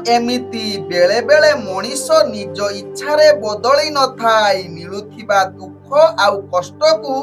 एमिति बेले बेले मनीष निज इच्छारे बदली न थाई मिलुथिबा दुख आउ कष्ट को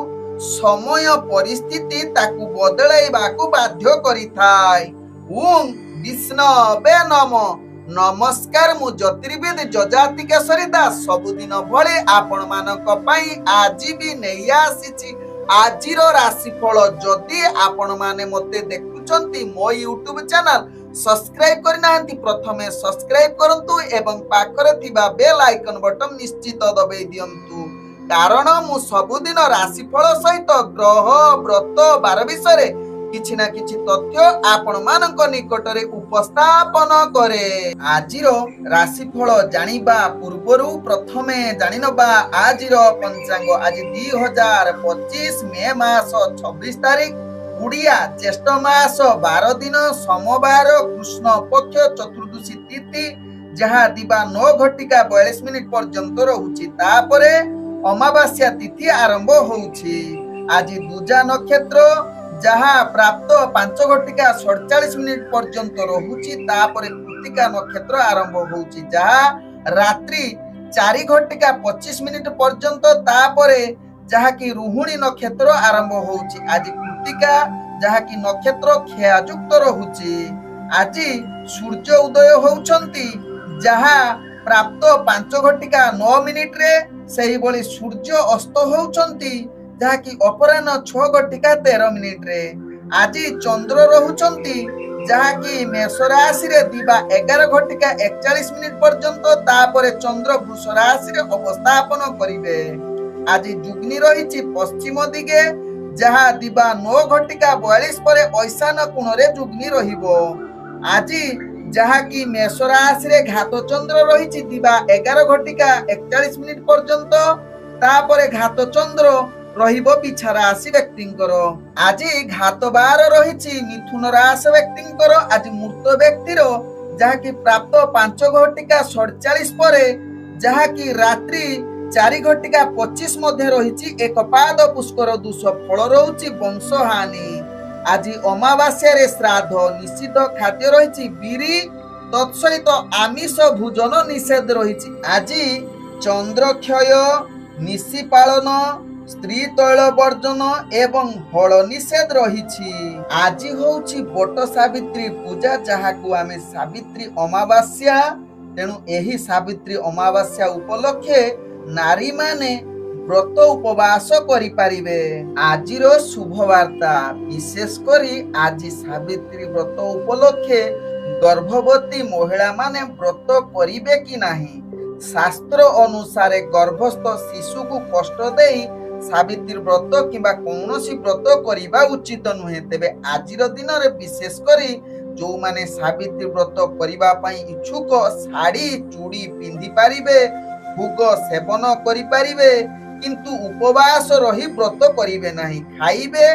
समय परिस्थिति ताकू बदलाइबाकू बाध्य करिथाय। ओम विष्णवे नमः। नमस्कार, मु ज्योतिर्विद जजाति केशरी दास सबुदिन भले आपण मानक पई आज भी नहीं आसीछि आजिर राशिफल। जदि आपण माने मते देखुचंती मो यूट्यूब चैनल सब्सक्राइब करनाहंती प्रथमे सब्सक्राइब करंतु एवं पाखरे थिबा बेल आइकन बटन निश्चित दबाई दियंतु, कारण मु सबुदिन राशिफल सहित ग्रह व्रत बार विषय किछि ना किछि तथ्य आपण मानक निकटरे उपस्थापन करे। आजिर राशिफल जानिबा पूर्वरु प्रथमे जानिनबा आजिर पंचांग। आज 2025 मे मास 26 तारिख उड़िया ज्येष्ठ मास 12 दिन सोमवार कृष्ण पक्ष चतुर्दशी तिथि जहाँ दिबा 9 घटिका 42 मिनिट पर्यंत रहुछि। तापरे अमावास्या तिथि आरंभ होउछि। आज दूजा नक्षत्र जहाँ प्राप्त 5 घटिका 47 मिनिट पर्यंत रहुछि। तापरे कृतिका नक्षत्र आरंभ होउछि जहाँ रात्रि 4 घटिका 25 मिनिट पर्यंत। तापरे जहाँ की रोहिणी नक्षत्र आरंभ होउछि। आज कृतिका जहाँ की नक्षत्र क्षययुक्त रहुछि। आज सूर्य उदय होउछंती जहाँ प्राप्त 5 घटिका 9 मिनिट रे, सही बोली सूर्य अस्त होउछंती जहाँ की अपराह्न 6 घटिका 13 मिनिट रे। आज चंद्र रहुछंती जहाँ की मेष राशि रे दिबा 11 घटिका 41 मिनिट पर्यंत। तापरे चंद्र वृष राशि रे अवस्थापन करिवे। आज जुग्नि रहिछि पश्चिम दिगे जहाँ दिबा 9 घटिका 42 परे ऐशान कोण रे जुग्नि रहिबो। आज जहाँ की मेष राशि रे घात चंद्र रहिछि दिबा 11 घटिका 41 मिनिट पर्यंत। तापरे घात चंद्र रहिबो बिछा राशि व्यक्तिंकर। आज घात बार रहिछि मिथुन राशि व्यक्तिंकर। आज मृत व्यक्तिर जहाँ की प्राप्त 5 घटिका 47 परे जहाँ की रात्रि 4 घटिका 25 मध्य रहिछि एक पाद पुष्कर दोष फल रहुछि वंश हानि। आज अमावास्या रे श्राद्ध निषिद्ध खाद्य रहिछि बिरी तत्सहित आमिष भोजन निषेध रहिछि। आज चंद्र क्षय निशी पालन स्त्री तैल वर्जन एवं हल निषेध रहिछि। आज होउछि बट सावित्री पूजा जहाकू आमे सावित्री अमावास्या। तेणु एही सावित्री अमावास्या उपलक्षे नारी माने व्रत उपवास करि पारिबे। आजिर शुभ वार्ता विशेष करी आज सावित्री व्रत उपलक्षे गर्भवती महिला माने व्रत करिबे कि नाही। शास्त्र अनुसारे गर्भस्थ शिशु को कष्ट देई सावित्री व्रत किंबा कौनसी व्रत करिबा उचित नुहे। तेबे आजिर दिन रे विशेष करी जो माने सावित्री व्रत करिबा पई इच्छुक साड़ी चूड़ी पिंधि पारिबे, भोग सेवन करि पारिबे, किंतु उपवास रही व्रत करिबे नाही। खाइबे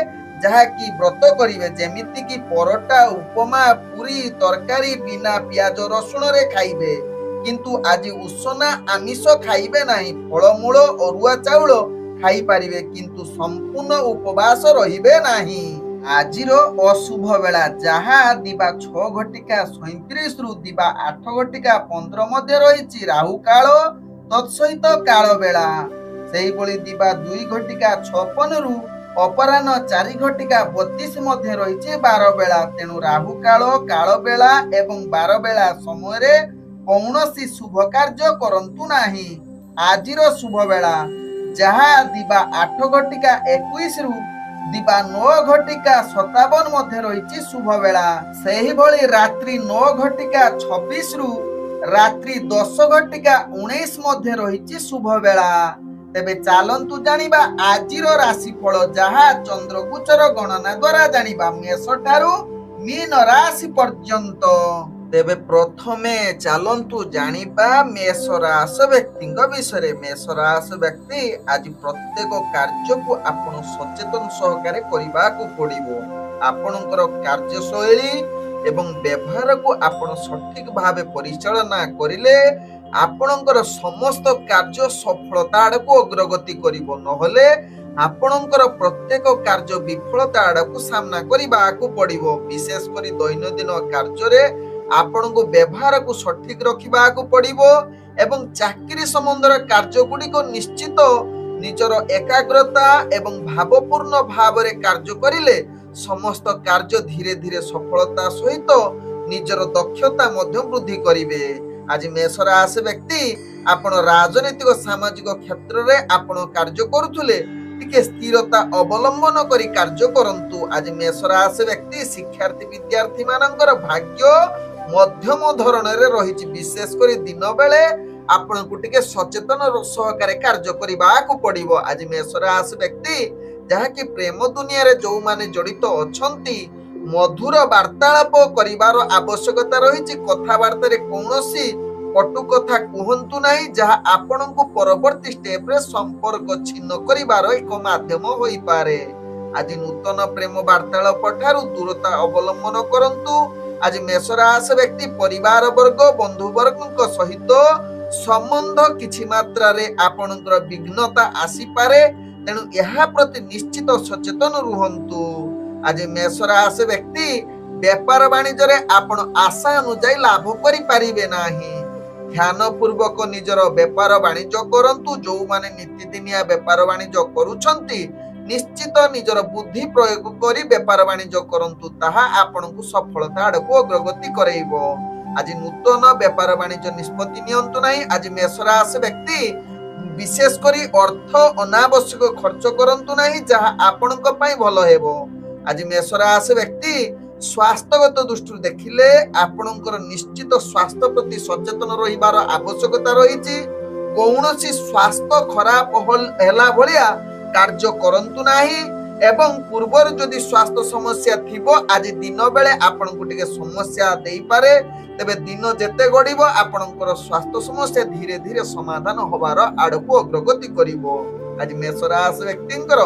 जहा की व्रत करिबे जेमिति की परोटा उपमा पूरी तरकारी बिना प्याज रसुण रे खाइबे, किंतु आज उसना आमिष खाइबे नाही। फलमूल अरुआ चाउल खाई पारिबे किंतु संपूर्ण उपवास रहिबे नाही। आजिर अशुभ बेला जहाँ दिबा 6 घटिका 37 रु दिबा 8 घटिका 15 मध्य रहिछि राहु काल तत्सहित काल बेला। सेही बोली दिबा 2 घटिका 56 रु अपराह्न 4 घटिका 32 मध्य रहिछि 12 बेला। तेणु राहु काल काल बेला एवं 12 बेला समय रे कौनसी शुभ कार्य करंतु नाही। आजिर शुभ बेला जहाँ दिबा 8 घटिका 21 रु दिबा 9 घटिका 57 मध्य रहिछि शुभ बेला। सेही भली रात्रि 9 घटिका 26 रु रात्रि 10 घटिका 19 मध्य रहिछि शुभ बेला। तेबे चालंतु जानिबा आजिर राशिफल जहाँ चंद्रगोचर गणना द्वारा जानिबा मेष ठारू मीन राशि पर्यंत। तेबे प्रथमे चालंतु जानिबा मेष राशि व्यक्तिंग विषय। मेष राशि व्यक्ति आज प्रत्येक कार्य को आपण सचेतन सहकारे करिबा को पड़िबो। आपणकर कार्यशैली एवं व्यवहार को आपण सठिक भावे परिचालना करिले आपणकर समस्त कार्य सफलता आड़को अग्रगति करिबो, नहले आपणकर प्रत्येक कार्य विफलता आड़को सामना करिबा को पड़िबो। विशेष करी दैनंदिन कार्य रे ଆପଣଙ୍କୁ ବ୍ୟବହାରକୁ ସଠିକ ରଖିବାକୁ ପଡିବ ଏବଂ ଚାକିରି ସମ୍ବନ୍ଧର କାର୍ଯ୍ୟଗୁଡ଼ିକ ନିଶ୍ଚିତ ନିଜର ଏକାଗ୍ରତା ଏବଂ ଭାବପୂର୍ଣ୍ଣ ଭାବରେ କାର୍ଯ୍ୟ କରିଲେ ସମସ୍ତ କାର୍ଯ୍ୟ ଧୀରେ ଧୀରେ ସଫଳତା ସହିତ ନିଜର ଦକ୍ଷତା ମଧ୍ୟ ବୃଦ୍ଧି କରିବେ। ଆଜି ମେଷ ରାଶି ବ୍ୟକ୍ତି ଆପଣ ରାଜନୈତିକ ସାମାଜିକ କ୍ଷେତ୍ରରେ ଆପଣ କାର୍ଯ୍ୟ କରୁଥିଲେ ଟିକେ ସ୍ଥିରତା ଅବଲମ୍ବନ କରି କାର୍ଯ୍ୟ କରନ୍ତୁ। ଆଜି ମେଷ ରାଶି ବ୍ୟକ୍ତି ଶିକ୍ଷାର୍ଥୀ ବିଦ୍ୟାର୍ଥୀ ମାନଙ୍କର ଭାଗ୍ୟ ମଧ୍ୟମ ଧରଣରେ ରହିଛି। ବିଶେଷ କରି ଦିନ ବେଳେ ଆପଣଙ୍କୁ ଟିକେ ସଚେତନ ସହକାରେ କାର୍ଯ୍ୟ କରିବାକୁ ପଡିବ। ଆଜି ମେଷ ରାଶି ବ୍ୟକ୍ତି ଯାହାକି ପ୍ରେମ ଦୁନିଆରେ ଯୋଉମାନେ ଜଡିତ ଅଛନ୍ତି ମଧୁର ବାର୍ତ୍ତାଳାପ କରିବାର ଆବଶ୍ୟକତା ରହିଛି। କଥାବାର୍ତ୍ତାରେ କୌଣସି କଟୁ କଥା କୁହନ୍ତୁ ନାହିଁ ଯାହା ଆପଣଙ୍କୁ ପରବର୍ତ୍ତୀ ଷ୍ଟେପରେ ସମ୍ପର୍କ ଛିନ୍ନ କରିବାର ଏକ ମାଧ୍ୟମ ହୋଇପାରେ। ଆଜି ନୂତନ ପ୍ରେମ ବାର୍ତ୍ତାଳାପ ଠାରୁ ଦୂରତା ଅବଲମ୍ବନ କରନ୍ତୁ। ଆଜି ମେଷ ରାଶି ବ୍ୟକ୍ତି ପରିବାର ବର୍ଗ ବନ୍ଧୁ ବର୍ଗଙ୍କ ସହିତ ସମ୍ବନ୍ଧ କିଛି ମାତ୍ରାରେ ଆପଣଙ୍କର ବିଘ୍ନତା ଆସିପାରେ, ତେଣୁ ଏହା ପ୍ରତି ନିଶ୍ଚିତ ସଚେତନ ରୁହନ୍ତୁ। ଆଜି ମେଷ ରାଶି ବ୍ୟକ୍ତି ବେପାର ବାଣିଜ୍ୟରେ ଆପଣ ଆଶା ଅନୁଯାୟୀ ଲାଭ କରିପାରିବେ ନାହିଁ। ଧ୍ୟାନ ପୂର୍ବକ ନିଜର ବେପାର ବାଣିଜ୍ୟ କରନ୍ତୁ। ଯୋଉମାନେ ନୀତିଦିନିଆ ବେପାର ବାଣିଜ୍ୟ କରୁଛନ୍ତି ନିଶ୍ଚିତ ନିଜର ବୁଦ୍ଧି ପ୍ରୟୋଗ କରି ବେପାର ବାଣିଜ୍ୟ କରନ୍ତୁ, ତାହା ଆପଣଙ୍କୁ ସଫଳତା ଆଡକୁ ଅଗ୍ରଗତି କରାଇବ। ଆଜି ନୂତନ ବେପାର ବାଣିଜ୍ୟ ନିଷ୍ପତ୍ତି ନିଅନ୍ତୁ ନାହିଁ। ଆଜି ମେଷ ରାଶି ବ୍ୟକ୍ତି ବିଶେଷ କରି ଅର୍ଥ ଅନାବଶ୍ୟକ ଖର୍ଚ୍ଚ କରନ୍ତୁ ନାହିଁ, ଯାହା ଆପଣଙ୍କ ପାଇଁ ଭଲ ହେବ। ଆଜି ମେଷ ରାଶି ବ୍ୟକ୍ତି ସ୍ୱାସ୍ଥ୍ୟଗତ ଦୃଷ୍ଟିରୁ ଦେଖିଲେ ଆପଣଙ୍କର ନିଶ୍ଚିତ ସ୍ୱାସ୍ଥ୍ୟ ପ୍ରତି ସଚେତନ ରହିବାର ଆବଶ୍ୟକତା ରହିଛି। କୌଣସି ସ୍ୱାସ୍ଥ୍ୟ ଖରାପ ହେଲା ଭଳିଆ କାର୍ଯ୍ୟ କରନ୍ତୁ ନାହିଁ ଏବଂ ପୂର୍ବରୁ ଯଦି ସ୍ୱାସ୍ଥ୍ୟ ସମସ୍ୟା ଥିବ ଆଜି ଦିନ ବେଳେ ଆପଣଙ୍କୁ ଟିକେ ସମସ୍ୟା ଦେଇପାରେ, ତେବେ ଦିନ ଯେତେ ଗଡ଼ିବ ଆପଣଙ୍କର ସ୍ୱାସ୍ଥ୍ୟ ସମସ୍ୟା ଧୀରେ ଧୀରେ ସମାଧାନ ହବାର ଆଡକୁ ଅଗ୍ରଗତି କରିବ। ଆଜି ମେଷ ରାଶି ବ୍ୟକ୍ତିଙ୍କର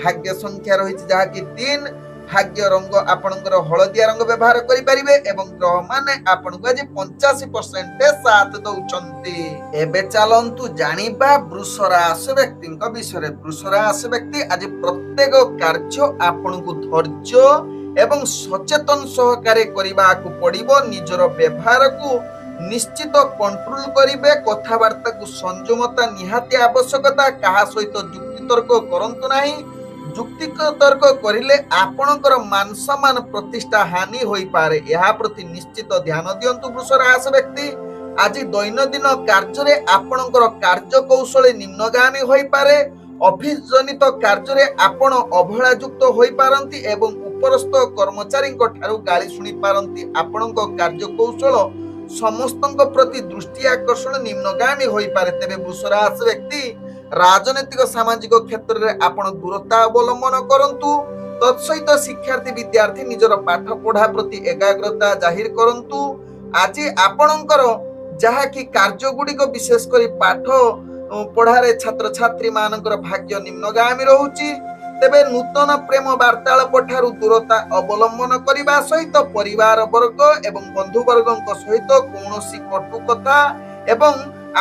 ଭାଗ୍ୟ ସଂଖ୍ୟା ରହିଛି ଯାହାକି 3, ଭାଗ୍ୟ ରଙ୍ଗ ଆପଣଙ୍କର ହଳଦିଆ ରଙ୍ଗ ବ୍ୟବହାର କରିପାରିବେ ଏବଂ ଗ୍ରହ ମାନେ ଆପଣଙ୍କୁ ଆଜି 85% ସାଥ ଦଉଛନ୍ତି। ଏବେ ଚାଲନ୍ତୁ ଜାଣିବା ବୃଷ ରାଶି ବ୍ୟକ୍ତିଙ୍କ ବିଷୟରେ। ବୃଷ ରାଶି ବ୍ୟକ୍ତି ଆଜି ପ୍ରତ୍ୟେକ କାର୍ଯ୍ୟ ଆପଣଙ୍କୁ ଧୈର୍ଯ୍ୟ ଏବଂ ସଚେତନ ସହକାରେ କରିବାକୁ ପଡିବ। ନିଜର ବ୍ୟବହାରକୁ ନିଶ୍ଚିତ କଣ୍ଟ୍ରୋଲ କରିବେ। କଥାବାର୍ତ୍ତାକୁ ସଂଯମତା ନିହାତି ଆବଶ୍ୟକତା। କାହା ସହିତ ଯୁକ୍ତି ତର୍କ କରନ୍ତୁ ନାହିଁ। ଯୁକ୍ତି ତର୍କ କରିଲେ ଆପଣଙ୍କର ମାନ ସମ୍ମାନ ପ୍ରତିଷ୍ଠା ହାନି ହୋଇପାରେ, ଏହା ପ୍ରତି ନିଶ୍ଚିତ ଧ୍ୟାନ ଦିଅନ୍ତୁ। ବୃଷ ରାଶି ବ୍ୟକ୍ତି ଆଜି ଦୈନନ୍ଦିନ କାର୍ଯ୍ୟରେ ଆପଣଙ୍କର କାର୍ଯ୍ୟ କୌଶଳ ନିମ୍ନଗାମୀ ହୋଇପାରେ। ଅଫିସ ଜନିତ କାର୍ଯ୍ୟରେ ଆପଣ ଅବହେଳାଯୁକ୍ତ ହୋଇପାରନ୍ତି ଏବଂ ଉପରସ୍ଥ କର୍ମଚାରୀଙ୍କ ଠାରୁ ଗାଳି ଶୁଣି ପାରନ୍ତି। ଆପଣଙ୍କ କାର୍ଯ୍ୟ କୌଶଳ ସମସ୍ତଙ୍କ ପ୍ରତି ଦୃଷ୍ଟି ଆକର୍ଷଣ ନିମ୍ନଗାମୀ ହୋଇପାରେ। ତେବେ ବୃଷ ରାଶି ବ୍ୟକ୍ତି ରାଜନୈତିକ ସାମାଜିକ କ୍ଷେତ୍ରରେ ଆପଣ ଦୂରତା ଅବଲମ୍ବନ କରନ୍ତୁ। ତତ୍ସହିତ ଶିକ୍ଷାର୍ଥୀ ବିଦ୍ୟାର୍ଥୀ ନିଜର ପାଠ ପଢା ପ୍ରତି ଏକାଗ୍ରତା ଜାହିର କରନ୍ତୁ। ଆଜି ଆପଣଙ୍କର ଯାହାକି କାର୍ଯ୍ୟ ଗୁଡିକ ବିଶେଷ କରି ପାଠ ପଢାରେ ଛାତ୍ରଛାତ୍ରୀ ମାନଙ୍କର ଭାଗ୍ୟ ନିମ୍ନଗାମୀ ରହୁଛି। ତେବେ ନୂତନ ପ୍ରେମ ବାର୍ତ୍ତାଳାପ ଠାରୁ ଦୂରତା ଅବଲମ୍ବନ କରିବା ସହିତ ପରିବାର ବର୍ଗ ଏବଂ ବନ୍ଧୁ ବର୍ଗଙ୍କ ସହିତ କୌଣସି କଟୁ କଥା ଏବଂ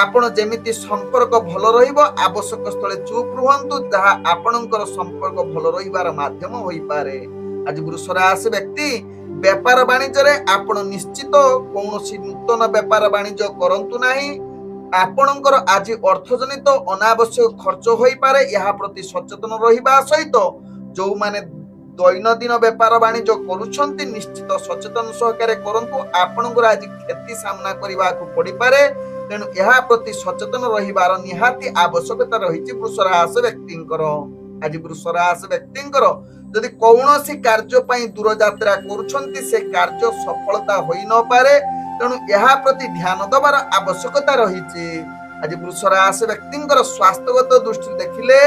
ଆପଣ ଯେମିତି ସମ୍ପର୍କ ଭଲ ରହିବ ଆବଶ୍ୟକ ସ୍ଥଳେ ଚୁପ୍ ରୁହନ୍ତୁ, ଯାହା ଆପଣଙ୍କର ସମ୍ପର୍କ ଭଲ ରହିବାର ମାଧ୍ୟମ ହୋଇପାରେ। ଆଜି ବୃଷ ରାଶି ବ୍ୟକ୍ତି ବେପାର ବାଣିଜ୍ୟରେ ଆପଣ ନିଶ୍ଚିତ କୌଣସି ନୂତନ ବେପାର ବାଣିଜ୍ୟ କରନ୍ତୁ ନାହିଁ। ଆପଣଙ୍କର ଆଜି ଅର୍ଥଜନିତ ଅନାବଶ୍ୟକ ଖର୍ଚ୍ଚ ହୋଇପାରେ, ଏହା ପ୍ରତି ସଚେତନ ରହିବା ସହିତ ଯୋଉମାନେ ଦୈନନ୍ଦିନ ବେପାର ବାଣିଜ୍ୟ କରୁଛନ୍ତି ନିଶ୍ଚିତ ସଚେତନ ସହକାରେ କରନ୍ତୁ। ଆପଣଙ୍କର ଆଜି କ୍ଷତି ସାମ୍ନା କରିବାକୁ ପଡିପାରେ, ତେଣୁ ଏହା ପ୍ରତି ସଚେତନ ରହିବାର ନିହାତି ଆବଶ୍ୟକତା ରହିଛି ବୃଷ ରାଶି ବ୍ୟକ୍ତିଙ୍କର। ଆଜି ବୃଷ ରାଶି ବ୍ୟକ୍ତିଙ୍କର ଯଦି କୌଣସି କାର୍ଯ୍ୟ ପାଇଁ ଦୂର ଯାତ୍ରା କରୁଛନ୍ତି ସେ କାର୍ଯ୍ୟ ସଫଳତା ହୋଇନପାରେ, ତେଣୁ ଏହା ପ୍ରତି ଧ୍ୟାନ ଦେବାର ଆବଶ୍ୟକତା ରହିଛି। ଆଜି ବୃଷ ରାଶି ବ୍ୟକ୍ତିଙ୍କର ସ୍ୱାସ୍ଥ୍ୟଗତ ଦୃଷ୍ଟିରୁ ଦେଖିଲେ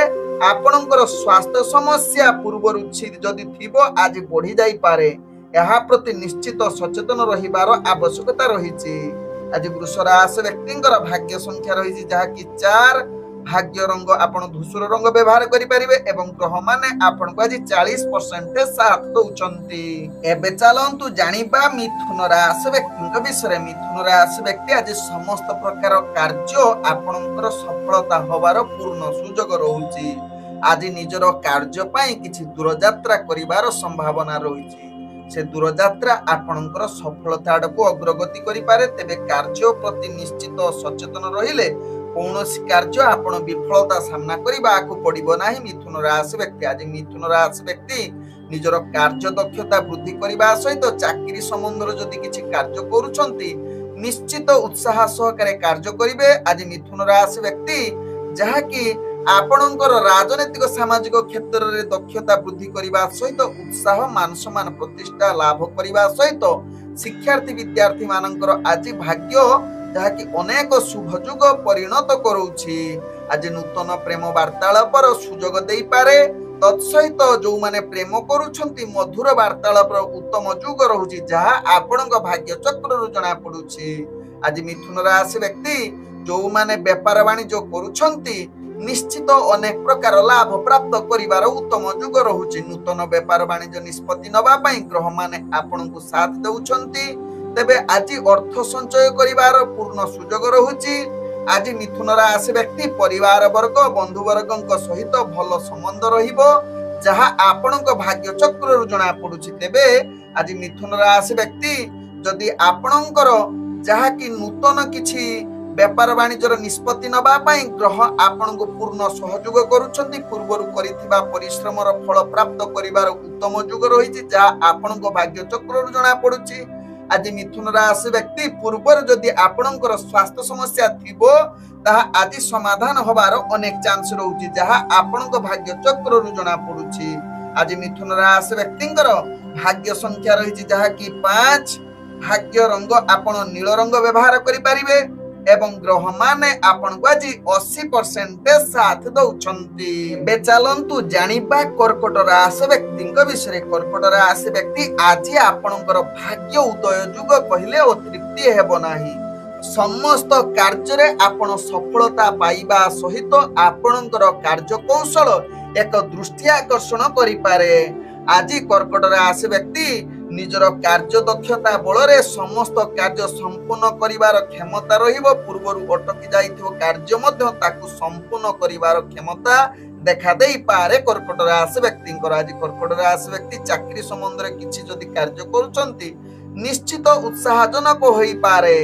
ଆପଣଙ୍କର ସ୍ୱାସ୍ଥ୍ୟ ସମସ୍ୟା ପୂର୍ବରୁ ଯଦି ଥିବ ଆଜି ବଢି ଯାଇପାରେ, ଏହା ପ୍ରତି ନିଶ୍ଚିତ ସଚେତନ ରହିବାର ଆବଶ୍ୟକତା ରହିଛି। ଆଜି ବୃଷ ରାଶି ବ୍ୟକ୍ତିଙ୍କର ଭାଗ୍ୟ ସଂଖ୍ୟା ରହିଛି ଯାହାକି 4, ଭାଗ୍ୟ ରଙ୍ଗ ଆପଣ ଧୂସର ରଙ୍ଗ ବ୍ୟବହାର କରିପାରିବେ ଏବଂ ଗ୍ରହ ମାନେ ଆପଣଙ୍କୁ ଆଜି 40% ସାଥ ଦଉଛନ୍ତି। ଏବେ ଚାଲନ୍ତୁ ଜାଣିବା ମିଥୁନ ରାଶି ବ୍ୟକ୍ତିଙ୍କ ବିଷୟରେ। ମିଥୁନ ରାଶି ବ୍ୟକ୍ତି ଆଜି ସମସ୍ତ ପ୍ରକାର କାର୍ଯ୍ୟ ଆପଣଙ୍କର ସଫଳତା ହବାର ପୂର୍ଣ୍ଣ ସୁଯୋଗ ରହୁଛି। ଆଜି ନିଜର କାର୍ଯ୍ୟ ପାଇଁ କିଛି ଦୂରଯାତ୍ରା କରିବାର ସମ୍ଭାବନା ରହିଛି। से दूरयात्रा आपणकर सफलता आड़क अग्रगति करें। तेरे कार्य प्रति निश्चित सचेतन रहिले कौन कार्य आपण विफलता सामना करने को पड़ो ना। मिथुन राशि व्यक्ति आज मिथुन राशि व्यक्ति निजर कार्य दक्षता वृद्धि करने सहित चाकरी संबंध जदि किसी कार्य करुछंती निश्चित उत्साह सहकारे कार्य करेंगे। आज मिथुन राशि व्यक्ति जहाँकि आपणकर राजनैतिक सामाजिक क्षेत्र में दक्षता वृद्धि करने सहित उत्साह मान सम्मान प्रतिष्ठा लाभ करने सहित शिक्षार्थी विद्यार्थी मानकर आज भाग्य जहाँकि अनेक शुभयोग परिणत करुछि। आज नूतन प्रेम वार्तालापर सुजोग दे पारे। तत्सहित जो माने प्रेम करुछंती मधुर वार्तालापर उत्तम जुग रहुछि जहाँ आपणक भाग्य चक्र जना पड़ुछि। आज मिथुन राशि व्यक्ति जो माने व्यापार वाणिज्य करुछंती निश्चित अनेक प्रकार लाभ प्राप्त करिवार उत्तम जुग रहुछि। नूतन व्यापार वाणिज्य निष्पत्ति नबा पई ग्रह माने आपणकु साथ देउछंती। तेबे आज अर्थ संचय करिवार पूर्ण सुजोग रहुछि। आज मिथुन राशि व्यक्ति परिवार वर्ग बंधु वर्गक सहित भल संबंध रहिबो जहा आपणक भाग्य चक्र जना पड़ुछि। तेबे आज मिथुन राशि व्यक्ति जदि आपणकर जहा कि नूतन किछि व्यापार वाणिज्यर निष्पत्ति नबा पई ग्रह आपणको पूर्ण सहयोग करूछंती। पूर्वरु करिथिबा परिश्रमर फल प्राप्त करिवार उत्तम जुग रहिछि जहा आपणको भाग्य चक्र जना पड़ुछि। आज मिथुन राशि व्यक्ति पूर्वर जदि आपणकर स्वास्थ्य समस्या थिबो ताहा आज समाधान होबार अनेक चांस रहउछि जहा आपणक भाग्य चक्र जना पड़ुछि। आज मिथुन राशि व्यक्तिंकर भाग्य संख्या रहिछि जहा कि 5। भाग्य रंग आपण नील रंग व्यवहार करि परिबे एवं ग्रह माने आपण को आज 80% साथ दउछंती। बेचालंतु जानिबा कर्कट राशि व्यक्तिंक विषय। कर्कट राशि व्यक्ति आज आपणकर भाग्य उदय जुग कहले अतृप्ति हेबो नाही। समस्त कार्य रे आपण सफलता पाइबा सहित आपणकर कार्य कौशल एक दृष्टि आकर्षण करि पारे। आज कर्कट राशि व्यक्ति निजर कार्य दक्षता बल समस्त कार्य संपूर्ण करिवार क्षमता रहिबो। पूर्वरु अटकी जाइथिबो कार्य मध्य ताकु संपूर्ण करिवार क्षमता देखा देई पारे कर्कट राशि व्यक्तिंकर। आज कर्कट राशि व्यक्ति चाकरी संबंध रे किछि जदि कार्य करूछंती निश्चित उत्साहजनक होई पारे।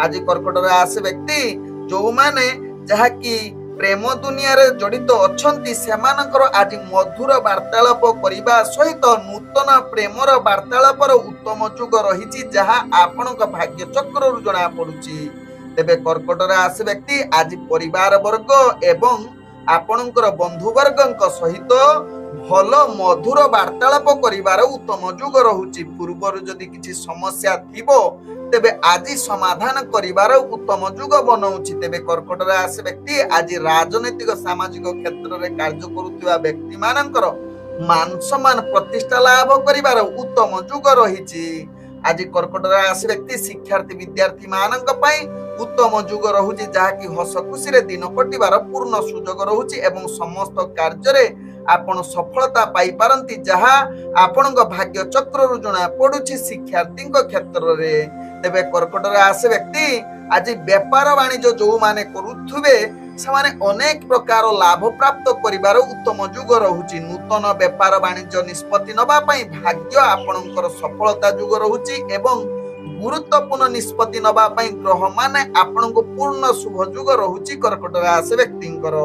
आज कर्कट राशि व्यक्ति जो माने जहा कि प्रेम दुनिया रे जड़ित अछंती सेमानकर आज मधुर वार्तालाप करिबा सहित नूतन प्रेमर वार्तालापर उत्तम जुग रहिछि जहा आपणक भाग्य चक्र जना पड़ुछि। तेबे कर्कट राशि व्यक्ति आज परिवार वर्ग एवं आपणकर बंधु वर्गक सहित भल मधुर वार्तालाप करिवार उत्तम जुग रहुछि। पूर्वर जदि किछि समस्या थिबो तेबे आज समाधान करिवार उत्तम जुग बनौछि। तेबे कर्कट राशि व्यक्ति आज राजनैतिक सामाजिक क्षेत्र रे कार्य करुथिबा व्यक्ति मानकर मान सम्मान प्रतिष्ठा लाभ करिवार उत्तम जुग रहिछि। आज कर्कट राशि व्यक्ति शिक्षार्थी विद्यार्थी मानक पई उत्तम जुग रहुछि जहा कि हस खुशी रे दिन कटिवार पूर्ण सुजोग रहुछि एवं समस्त कार्य रे आपण सफलता पाई पारंती जहा आपणक भाग्य चक्र जना पड़ुछि शिक्षार्थी क्षेत्र रे। तेबे कर्कट राशि व्यक्ति आज व्यापार वाणिज्य जो माने करुथुबे समाने अनेक प्रकार लाभ प्राप्त करिवार उत्तम जुग रहुछि। नूतन व्यापार वाणिज्य निष्पत्ति नबा पई भाग्य आपणकर सफलता जुग रहुछि एवं गुरुत्वपूर्ण निष्पत्ति नबा पई ग्रह माने आपणको पूर्ण शुभ जुग रहुछि कर्कट राशि व्यक्तिंकर।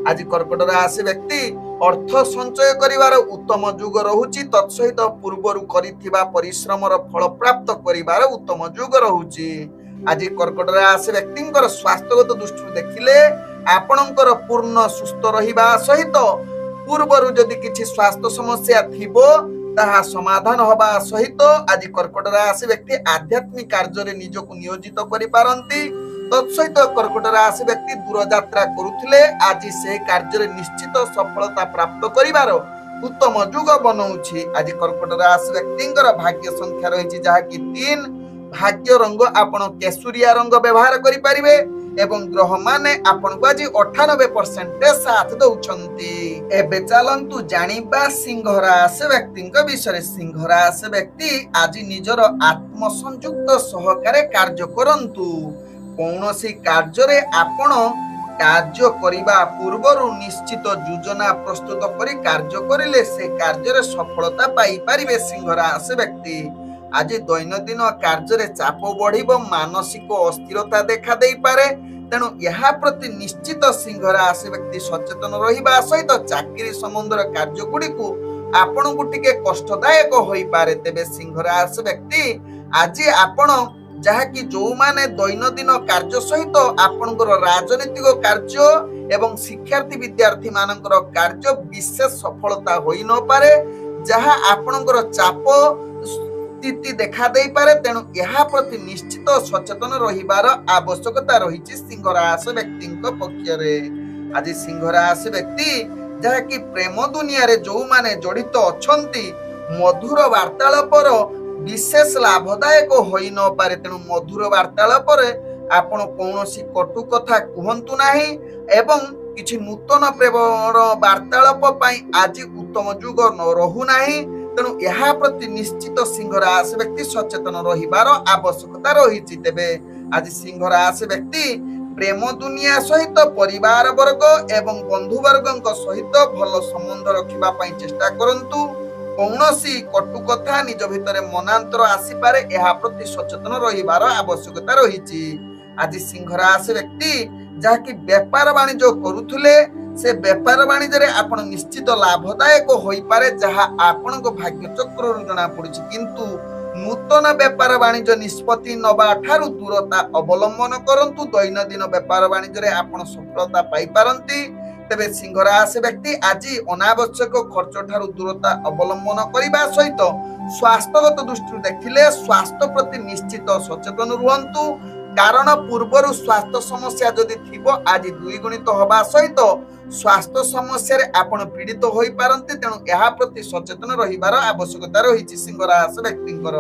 आज कर्कट राशि व्यक्ति अर्थ संचय करिवार उत्तम जुग रहुछि। तत्सहित पूर्वरु करिथिबा परिश्रमर फल प्राप्त करिवार उत्तम जुग रहुछि। आज कर्कट राशि व्यक्तिंकर स्वास्थ्यगत दृष्टि देखिले आपणकर पूर्ण सुस्थ रहिबा सहित पूर्वरु जदि किछि स्वास्थ्य समस्या थिबो ताहा समाधान होबा सहित आज कर्कट राशि व्यक्ति आध्यात्मिक कार्य रे निजको नियोजित करि पारंती। तत्सहित कर्कट राशि व्यक्ति दूर यात्रा करुथिले आज से कार्य रे निश्चित सफलता प्राप्त करिवार उत्तम जुग बनौछि। आज कर्कट राशि व्यक्तिंकर भाग्य संख्या रहिछि जहा कि 3। भाग्य रंग आपण केसुरिया रंग व्यवहार करि परिबे एवं ग्रह माने आपण को आज 98% साथ दउछंती। एबे चलंतु जानिबा सिंह राशि व्यक्तिंक विषय। सिंह राशि व्यक्ति आज निजर आत्म संयुक्त सहकारे कार्य करंतु। कौनसी कार्य रे आपण कार्य करिबा पूर्वरु निश्चित योजना प्रस्तुत करी कार्य करिले से कार्य सफलता पाई पारिबे सिंह राशि व्यक्ति। आज दैनंदिन कार्य चाप बढ़िबो, मानसिक अस्थिरता देखा देई पारे, तेणु यह प्रति निश्चित सिंह राशि व्यक्ति सचेतन रहिबा सहित चाकरी संबंधर कार्य गुड़िकु आपण को टिके कष्टदायक होई पारे। तेबे सिंह राशि व्यक्ति आज आपण जहाँकि जो माने दैनंदिन कार्य सहित आपणकर राजनीतिक कार्य एवं शिक्षार्थी विद्यार्थी मानकर कार्य विशेष सफलता होई न पारे, जहाँ आपणकर चाप स्थिति देखा दे पारे। तेणु यह प्रति निश्चित सचेतन रहिबार आवश्यकता रही सिंह राशि व्यक्ति पक्षरे। आज सिंह राशि व्यक्ति जहाँकि प्रेम दुनिया रे जो माने जड़ित अछंती मधुर वार्तालापर विशेष लाभदायक होई न पारे। तेणु मधुर वार्तालाप आपण कौनसी कटु कथा कहंतु नाही एवं किछि नूतन प्रेमर वार्तालाप पई आज उत्तम युग न रहु नाही। तेणु यह प्रति निश्चित सिंह राशि व्यक्ति सचेतन रहिबार आवश्यकता रही। तेबे आज सिंह राशि व्यक्ति प्रेम दुनिया सहित परिवार वर्ग एवं बंधु वर्ग सहित भल संबंध रखिबा पई चेष्टा करंतु। कौनसी कटु कथा निज भितर मनांतर आसी पारे, यह प्रति सचेतन रहिबार आवश्यकता रही। आज सिंह राशि व्यक्ति जहाँकि व्यापार वाणिज्य करुथुले से व्यापार वाणिज्य रे आपण निश्चित लाभदायक होई पारे, जहाँ आपण भाग्य चक्र जना पड़ी। किंतु नूतन व्यापार वाणिज्य निष्पत्ति नबा ठारू दूरता अवलंबन करंतु। दैनंदिन व्यापार वाणिज्य रे आपण सफलता पाई पारंती। तेबे सिंह राशि व्यक्ति आज अनावश्यक खर्च ठारू दूरता अवलंबन करने सहित स्वास्थ्यगत दृष्टि देखिले स्वास्थ्य प्रति निश्चित सचेतन रुहंतु। कारण पूर्वर स्वास्थ्य समस्या जदि थिबो आज द्विगुणित होबा सहित स्वास्थ्य समस्या रे आपण पीड़ित होई पारंती। तेणु यह प्रति सचेतन रहिबार आवश्यकता रही सिंह राशि व्यक्तिंकर।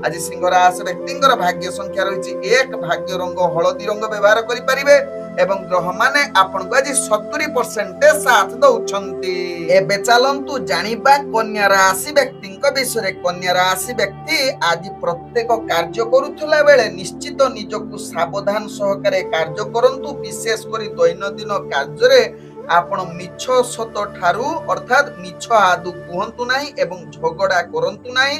आज सिंह राशि व्यक्तिंकर भाग्य संख्या रही 1, भाग्य रंग हलदी रंग व्यवहार करि परिबे एवं ग्रह माने आपण को आज 70% साथ दउछंती। एबे चलंतु जानिबा कन्या राशि व्यक्तिंक विषय। कन्या राशि व्यक्ति आज प्रत्येक कार्य करुथला बेले निश्चित निजकु सावधान सहकारे कार्य करंतु। विशेष करी दैनंदिन कार्य रे आपण मिछ सत ठारू अर्थात मिछ आदु कहंतु नाही एवं झगड़ा करंतु नाही,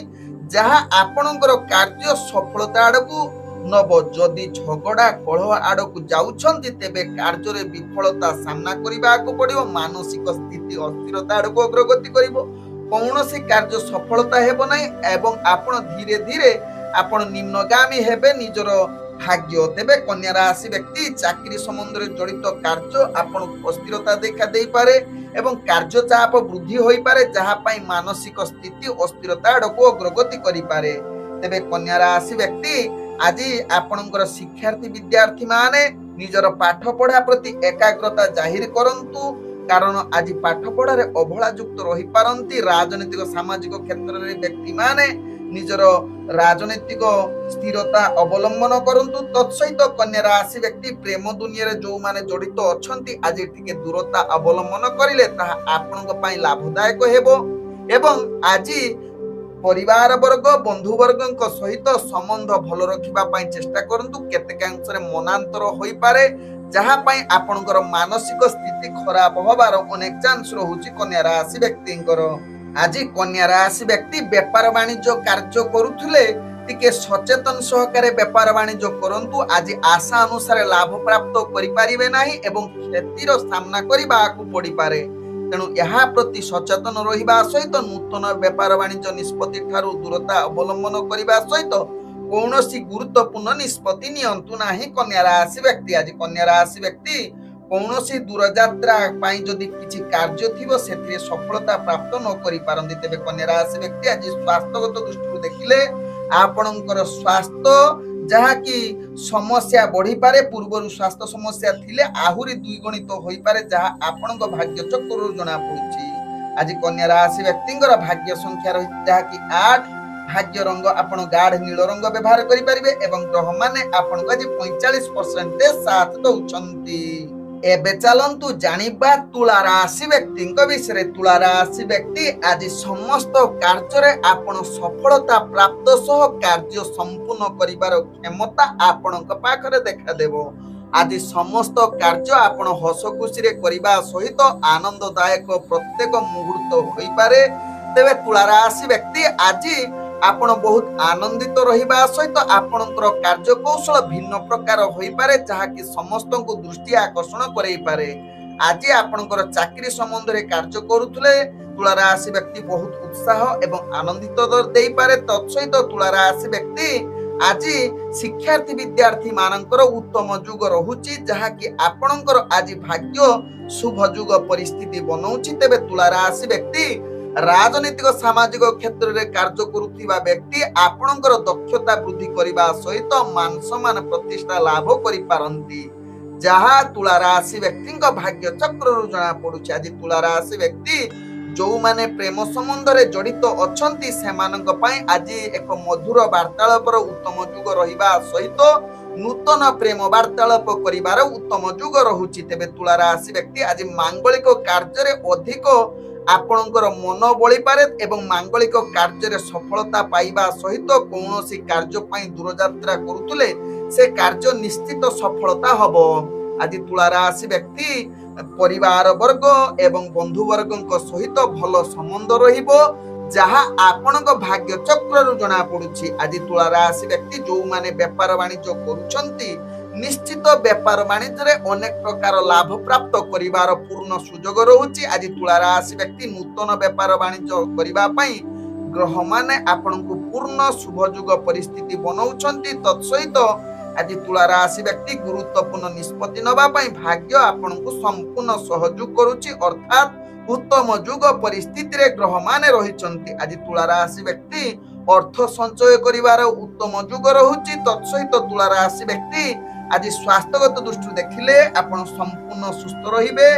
जहाँ आपणकर कार्य सफलता आड़कू नब। जदि झगड़ा कलह आड़कू जाउछंती तेबे कार्य रे विफलता सामना करिबाकू पड़िबो। मानसिक स्थिति अस्थिरता आड़कू अग्रगति करिबो, कौनसी कार्य सफलता हेबो नाही एवं आपण धीरे धीरे आपण निम्नगामी हेबे निजर भाग्य। तेबे कन्या राशि व्यक्ति चाकरी संबंध रे जड़ित कार्य आपण अस्थिरता देखा देई पारे एवं कार्य चाप वृद्धि होई पारे, जहाँ पाई मानसिक स्थिति अस्थिरता आड़कू अग्रगति करि पारे। तेबे कन्या राशि व्यक्ति आज आपणकर शिक्षार्थी विद्यार्थी माने निजर पाठ पढ़ा प्रति एकाग्रता जाहिर करंतु। कारण आज पाठ पढ़ारे अवहेला युक्त रही पारंती। राजनीतिक सामाजिक क्षेत्र रे व्यक्ति माने निजर राजनीतिक स्थिरता अवलंबन करंतु। तत्सहित कन्या राशि व्यक्ति प्रेम दुनिया रे जो माने जड़ित अछंती आज टिके दूरता अवलंबन करिले ताहा आपनक पई लाभदायक हेबो एवं आज परिवार वर्ग बंधु वर्ग सहित संबंध भल रखिबा पई चेष्टा करंतु। केतेक अंशरे मनांतर होई पारे, जहाँ पाई आपनकर मानसिक स्थिति खराब होबार अनेक चांस रहुची कन्या राशि व्यक्तिंकर। आज कन्या राशि व्यक्ति व्यापार वाणिज्य कार्य करुथुले टिके सचेतन सहकारे व्यापार वाणिज्य करंतु। आज आशा अनुसार लाभ प्राप्त करि पारिबे नाही एवं क्षतिर सामना करिबाकू पड़ी पारे। तेणु यहाँ प्रति सचेतन रहिबा सहित नूतन व्यापार वाणिज्य निष्पत्ति ठारू दूरता अवलंबन करिबा सहित कौनसी गुरुत्वपूर्ण निष्पत्ति नियंतु नाही कन्या राशि व्यक्ति। आज कन्या राशि व्यक्ति कौनसी दूर यात्रा पाई जदि किछि कार्य थिबो सेथिरे सफलता प्राप्त न करि पारंती। तेबे कन्या राशि व्यक्ति आज स्वास्थ्यगत दृष्टि देखिले आपणकर स्वास्थ्य जहाँ की समस्या बढ़ी पारे, पूर्व स्वास्थ्य समस्या थिले आहुरी द्विगुणित होई पारे, जहाँ आपणक भाग्य चक्र जना पड़ुछि। आज कन्या राशि व्यक्तिंकर भाग्य संख्या रही जहाँ की 8, भाग्य रंग आपण गाढ़ नील रंग व्यवहार करि परिबे एवं ग्रह माने आपणक आज 45% साथ दउछंती। एबे चलंतु जानिबा तुला राशि व्यक्तिंक विषय। तुला राशि व्यक्ति आज समस्त कार्य रे आपण सफलता प्राप्त सह कार्य संपूर्ण करिबार क्षमता आपणक पाखरे देखा देबो। ଆଜି ସମସ୍ତ କାର୍ଯ୍ୟ ଆପଣ ହସ ଖୁସିରେ କରିବା ସହିତ ଆନନ୍ଦଦାୟକ ପ୍ରତ୍ୟେକ ମୁହୂର୍ତ୍ତ ହୋଇପାରେ। ତେବେ ତୁଳା ରାଶି ବ୍ୟକ୍ତି ଆଜି ଆପଣ ବହୁତ ଆନନ୍ଦିତ ରହିବା ସହିତ ଆପଣଙ୍କର କାର୍ଯ୍ୟକୌଶଳ ଭିନ୍ନ ପ୍ରକାର ହୋଇପାରେ, ଯାହାକି ସମସ୍ତଙ୍କୁ ଦୃଷ୍ଟି ଆକର୍ଷଣ କରେଇପାରେ। ଆଜି ଆପଣଙ୍କର ଚାକିରି ସମ୍ବନ୍ଧରେ କାର୍ଯ୍ୟ କରୁଥିଲେ ତୁଳା ରାଶି ବ୍ୟକ୍ତି ବହୁତ ଉତ୍ସାହ ଏବଂ ଆନନ୍ଦିତ ଦେଇପାରେ। ତତ୍ସହିତ ତୁଳା ରାଶି ବ୍ୟକ୍ତି ଆଜି ଶିକ୍ଷାର୍ଥୀ ବିଦ୍ୟାର୍ଥୀ ମାନଙ୍କର ଉତ୍ତମ ଯୁଗ ରହୁଛି, ଯାହାକି ଆପଣଙ୍କର ଆଜି ଭାଗ୍ୟ ଶୁଭ ଯୁଗ ପରିସ୍ଥିତି ବନଉଛି। ତେବେ ତୁଳା ରାଶି ବ୍ୟକ୍ତି ରାଜନୈତିକ ସାମାଜିକ କ୍ଷେତ୍ରରେ କାର୍ଯ୍ୟ କରୁଥିବା ବ୍ୟକ୍ତି ଆପଣଙ୍କର ଦକ୍ଷତା ବୃଦ୍ଧି କରିବା ସହିତ ମାନ ସମ୍ମାନ ପ୍ରତିଷ୍ଠା ଲାଭ କରିପାରନ୍ତି, ଯାହା ତୁଳା ରାଶି ବ୍ୟକ୍ତିଙ୍କ ଭାଗ୍ୟ ଚକ୍ରରୁ ଜଣା ପଡୁଛି। ଆଜି ତୁଳା ରାଶି ବ୍ୟକ୍ତି ଯୋଉମାନେ ପ୍ରେମ ସମ୍ବନ୍ଧରେ ଜଡିତ ଅଛନ୍ତି ସେମାନଙ୍କ ପାଇଁ ଆଜି ଏକ ମଧୁର ବାର୍ତ୍ତାଳାପର ଉତ୍ତମ ଯୁଗ ରହିବା ସହିତ ନୂତନ ପ୍ରେମ ବାର୍ତ୍ତାଳାପ କରିବାର ଉତ୍ତମ ଯୁଗ ରହୁଛି। ତେବେ ତୁଳା ରାଶି ବ୍ୟକ୍ତି ଆଜି ମାଙ୍ଗଳିକ କାର୍ଯ୍ୟରେ ଅଧିକ ଆପଣଙ୍କର ମନ ବଳିପାରେ ଏବଂ ମାଙ୍ଗଳିକ କାର୍ଯ୍ୟରେ ସଫଳତା ପାଇବା ସହିତ କୌଣସି କାର୍ଯ୍ୟ ପାଇଁ ଦୂରଯାତ୍ରା କରୁଥିଲେ ସେ କାର୍ଯ୍ୟ ନିଶ୍ଚିତ ସଫଳତା ହବ। ଆଜି ତୁଳା ରାଶି ବ୍ୟକ୍ତି ପରିବାର ବର୍ଗ ଏବଂ ବନ୍ଧୁ ବର୍ଗଙ୍କ ସହିତ ଭଲ ସମ୍ବନ୍ଧ ରହିବ, ଯାହା ଆପଣଙ୍କ ଭାଗ୍ୟ ଚକ୍ରରୁ ଜଣା ପଡୁଛି। ଆଜି ତୁଳା ରାଶି ବ୍ୟକ୍ତି ଯୋଉମାନେ ବେପାର ବାଣିଜ୍ୟ କରୁଛନ୍ତି ନିଶ୍ଚିତ ବେପାର ବାଣିଜ୍ୟରେ ଅନେକ ପ୍ରକାର ଲାଭ ପ୍ରାପ୍ତ କରିବାର ପୂର୍ଣ୍ଣ ସୁଯୋଗ ରହୁଛି। ଆଜି ତୁଳା ରାଶି ବ୍ୟକ୍ତି ନୂତନ ବେପାର ବାଣିଜ୍ୟ କରିବା ପାଇଁ ଗ୍ରହମାନେ ଆପଣଙ୍କୁ ପୂର୍ଣ୍ଣ ଶୁଭ ଯୁଗ ପରିସ୍ଥିତି ବନଉଛନ୍ତି। ତତ୍ସହିତ ଆଜି ତୁଳା ରାଶି ବ୍ୟକ୍ତି ଗୁରୁତ୍ୱପୂର୍ଣ୍ଣ ନିଷ୍ପତ୍ତି ନେବା ପାଇଁ ଭାଗ୍ୟ ଆପଣଙ୍କୁ ସମ୍ପୂର୍ଣ୍ଣ ସହଯୋଗ କରୁଛି, ଅର୍ଥାତ୍ ଉତ୍ତମ ଯୁଗ ପରିସ୍ଥିତିରେ ଗ୍ରହମାନେ ରହିଛନ୍ତି। ଆଜି ତୁଳା ରାଶି ବ୍ୟକ୍ତି ଅର୍ଥ ସଞ୍ଚୟ କରିବାର ଉତ୍ତମ ଯୁଗ ରହୁଛି। ତତ୍ସହିତ ତୁଳା ରାଶି ବ୍ୟକ୍ତି ଆଜି ସ୍ୱାସ୍ଥ୍ୟଗତ ଦୃଷ୍ଟିରୁ ଦେଖିଲେ ଆପଣ ସମ୍ପୂର୍ଣ୍ଣ ସୁସ୍ଥ ରହିବେ।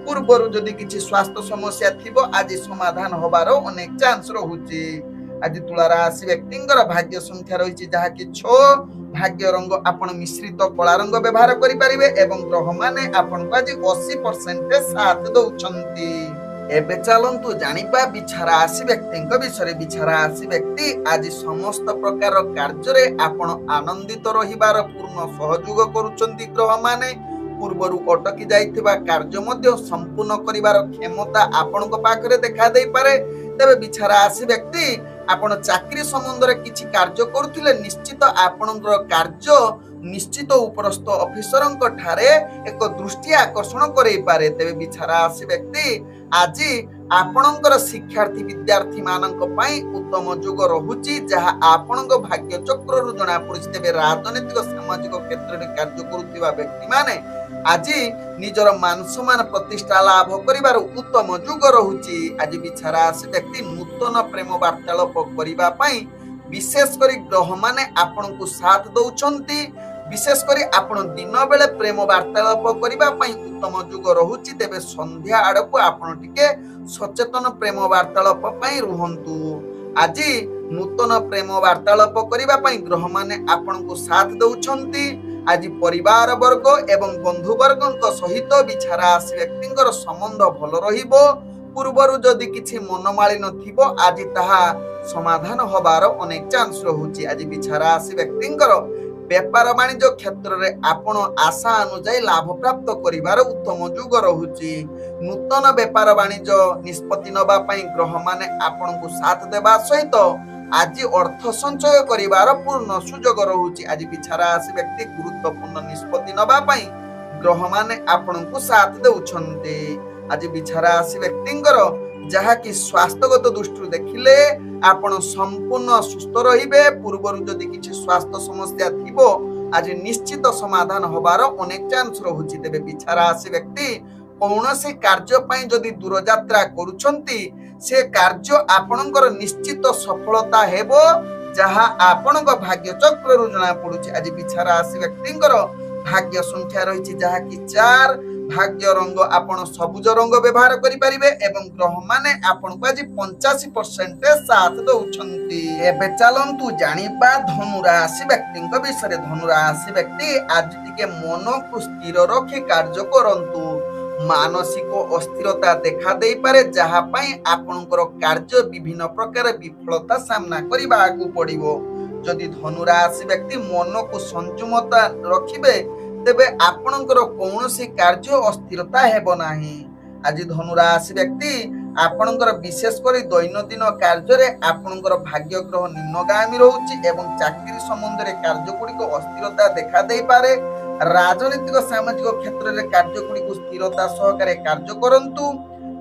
ପୂର୍ବରୁ ଯଦି କିଛି ସ୍ୱାସ୍ଥ୍ୟ ସମସ୍ୟା ଥିବ ଆଜି ସମାଧାନ ହବାର ଅନେକ ଚାନ୍ସ ରହୁଛି। ଆଜି ତୁଳା ରାଶି ବ୍ୟକ୍ତିଙ୍କର ଭାଗ୍ୟ ସଂଖ୍ୟା ରହିଛି ଯାହାକି 6। ଭାଗ୍ୟ ରଙ୍ଗ ଆପଣ ମିଶ୍ରିତ କଳା ରଙ୍ଗ ବ୍ୟବହାର କରିପାରିବେ ଏବଂ ଗ୍ରହମାନେ ଆପଣଙ୍କୁ ଆଜି 80% ସାଥ ଦଉଛନ୍ତି। ଏବେ ଚାଲନ୍ତୁ ଜାଣିବା ବିଛା ରାଶି ବ୍ୟକ୍ତିଙ୍କ ବିଷୟରେ। ବିଛା ରାଶି ବ୍ୟକ୍ତି ଆଜି ସମସ୍ତ ପ୍ରକାର କାର୍ଯ୍ୟରେ ଆପଣ ଆନନ୍ଦିତ ରହିବାର ପୂର୍ଣ୍ଣ ସହଯୋଗ କରୁଛନ୍ତି। ଗ୍ରହମାନେ ପୂର୍ବରୁ ଅଟକି ଯାଇଥିବା କାର୍ଯ୍ୟ ମଧ୍ୟ ସମ୍ପୂର୍ଣ୍ଣ କରିବାର କ୍ଷମତା ଆପଣଙ୍କ ପାଖରେ ଦେଖା ଦେଇପାରେ। ତେବେ ବିଛା ରାଶି ବ୍ୟକ୍ତି ଆପଣ ଚାକିରି ସମ୍ବନ୍ଧରେ କିଛି କାର୍ଯ୍ୟ କରୁଥିଲେ ନିଶ୍ଚିତ ଆପଣଙ୍କର କାର୍ଯ୍ୟ ନିଶ୍ଚିତ ଉପରସ୍ଥ ଅଫିସରଙ୍କ ଠାରେ ଏକ ଦୃଷ୍ଟି ଆକର୍ଷଣ କରେଇପାରେ। ତେବେ ବିଛା ରାଶି ବ୍ୟକ୍ତି ଆଜି ଆପଣଙ୍କର ଶିକ୍ଷାର୍ଥୀ ବିଦ୍ୟାର୍ଥୀ ମାନଙ୍କ ପାଇଁ ଉତ୍ତମ ଯୁଗ ରହୁଛି, ଯାହା ଆପଣଙ୍କ ଭାଗ୍ୟ ଚକ୍ରରୁ ଜଣା ପଡୁଛି। ତେବେ ରାଜନୈତିକ ସାମାଜିକ କ୍ଷେତ୍ରରେ କାର୍ଯ୍ୟ କରୁଥିବା ବ୍ୟକ୍ତିମାନେ ଆଜି ନିଜର ମାନ ସମ୍ମାନ ପ୍ରତିଷ୍ଠା ଲାଭ କରିବାର ଉତ୍ତମ ଯୁଗ ରହୁଛି। ଆଜି ବିଛା ରାଶି ବ୍ୟକ୍ତି ନୂତନ ପ୍ରେମ ବାର୍ତ୍ତାଳାପ କରିବା ପାଇଁ ବିଶେଷ କରି ଗ୍ରହମାନେ ଆପଣଙ୍କୁ ସାଥ ଦଉଛନ୍ତି। ବିଶେଷ କରି ଆପଣ ଦିନ ବେଳେ ପ୍ରେମ ବାର୍ତ୍ତାଳାପ କରିବା ପାଇଁ ଉତ୍ତମ ଯୁଗ ରହୁଛି। ତେବେ ସନ୍ଧ୍ୟା ଆଡକୁ ଆପଣ ଟିକେ ସଚେତନ ପ୍ରେମ ବାର୍ତ୍ତାଳାପ ପାଇଁ ରୁହନ୍ତୁ। ଆଜି ନୂତନ ପ୍ରେମ ବାର୍ତ୍ତାଳାପ କରିବା ପାଇଁ ଗ୍ରହମାନେ ଆପଣଙ୍କୁ ସାଥ ଦଉଛନ୍ତି। ଆଜି ପରିବାର ବର୍ଗ ଏବଂ ବନ୍ଧୁ ବର୍ଗଙ୍କ ସହିତ ବିଛା ରାଶି ବ୍ୟକ୍ତିଙ୍କର ସମ୍ବନ୍ଧ ଭଲ ରହିବ। ପୂର୍ବରୁ ଯଦି କିଛି ମନମାଳିନ ଥିବ ଆଜି ତାହା ସମାଧାନ ହବାର ଅନେକ ଚାନ୍ସ ରହୁଛି। ଆଜି ବିଛା ରାଶି ବ୍ୟକ୍ତିଙ୍କର ବେପାର ବାଣିଜ୍ୟ କ୍ଷେତ୍ରରେ ଆପଣ ଆଶା ଅନୁଯାୟୀ ଲାଭ ପ୍ରାପ୍ତ କରିବାର ଉତ୍ତମ ଯୁଗ ରହୁଛି। ନୂତନ ବେପାର ବାଣିଜ୍ୟ ନିଷ୍ପତ୍ତି ନେବା ପାଇଁ ଗ୍ରହମାନେ ଆପଣଙ୍କୁ ସାଥ ଦେବା ସହିତ ଆଜି ଅର୍ଥ ସଞ୍ଚୟ କରିବାର ପୂର୍ଣ୍ଣ ସୁଯୋଗ ରହୁଛି। ଆଜି ବିଛା ରାଶି ବ୍ୟକ୍ତି ଗୁରୁତ୍ୱପୂର୍ଣ୍ଣ ନିଷ୍ପତ୍ତି ନେବା ପାଇଁ ଗ୍ରହମାନେ ଆପଣଙ୍କୁ ସାଥ ଦେଉଛନ୍ତି। ଆଜି ବିଛା ରାଶି ବ୍ୟକ୍ତିଙ୍କର ଯାହାକି ସ୍ୱାସ୍ଥ୍ୟଗତ ଦୃଷ୍ଟିରୁ ଦେଖିଲେ ଆପଣ ସମ୍ପୂର୍ଣ୍ଣ ସୁସ୍ଥ ରହିବେ। ପୂର୍ବରୁ ଯଦି କିଛି ସ୍ୱାସ୍ଥ୍ୟ ସମସ୍ୟା ଥିବ ଆଜି ନିଶ୍ଚିତ ସମାଧାନ ହବାର ଅନେକ ଚାନ୍ସ ରହୁଛି। ତେବେ ବିଛା ରାଶି ବ୍ୟକ୍ତି କୌଣସି କାର୍ଯ୍ୟ ପାଇଁ ଯଦି ଦୂରଯାତ୍ରା କରୁଛନ୍ତି ସେ କାର୍ଯ୍ୟ ଆପଣଙ୍କର ନିଶ୍ଚିତ ସଫଳତା ହେବ, ଯାହା ଆପଣଙ୍କ ଭାଗ୍ୟ ଚକ୍ରରୁ ଜଣା ପଡୁଛି। ଆଜି ବିଛା ରାଶି ବ୍ୟକ୍ତିଙ୍କର ଭାଗ୍ୟ ସଂଖ୍ୟା ରହିଛି ଯାହାକି 4। ଭାଗ୍ୟ ରଙ୍ଗ ଆପଣ ସବୁଜ ରଙ୍ଗ ବ୍ୟବହାର କରିପାରିବେ ଏବଂ ଗ୍ରହମାନେ ଆପଣଙ୍କୁ ଆଜି 85% ସାଥ ଦଉଛନ୍ତି। ଏବେ ଚାଲନ୍ତୁ ଜାଣିବା ଧନୁ ରାଶି ବ୍ୟକ୍ତିଙ୍କ ବିଷୟରେ। ଧନୁ ରାଶି ବ୍ୟକ୍ତି ଆଜି ଟିକେ ମନକୁ ସ୍ଥିର ରଖି କାର୍ଯ୍ୟ କରନ୍ତୁ। ମାନସିକ ଅସ୍ଥିରତା ଦେଖା ଦେଇପାରେ, ଯାହା ପାଇଁ ଆପଣଙ୍କର କାର୍ଯ୍ୟ ବିଭିନ୍ନ ପ୍ରକାର ବିଫଳତା ସାମ୍ନା କରିବାକୁ ପଡିବ। ଯଦି ଧନୁ ରାଶି ବ୍ୟକ୍ତି ମନକୁ ସଂଯମତା ରଖିବେ तेबे आपणकर कौनसी कार्य अस्थिरता हेबो नाही। आज धनुराशि व्यक्ति आपणकर विशेषकर दैनंदिन कार्य आपणकर भाग्य ग्रह निम्नगामी रोचे एवं चाकरी संबंध में कार्य गुड़िक अस्थिरता देखा दे पारे। राजनीतिक सामाजिक क्षेत्र में कार्य गुड़िक स्थिरता सहकारे कार्य करंतु।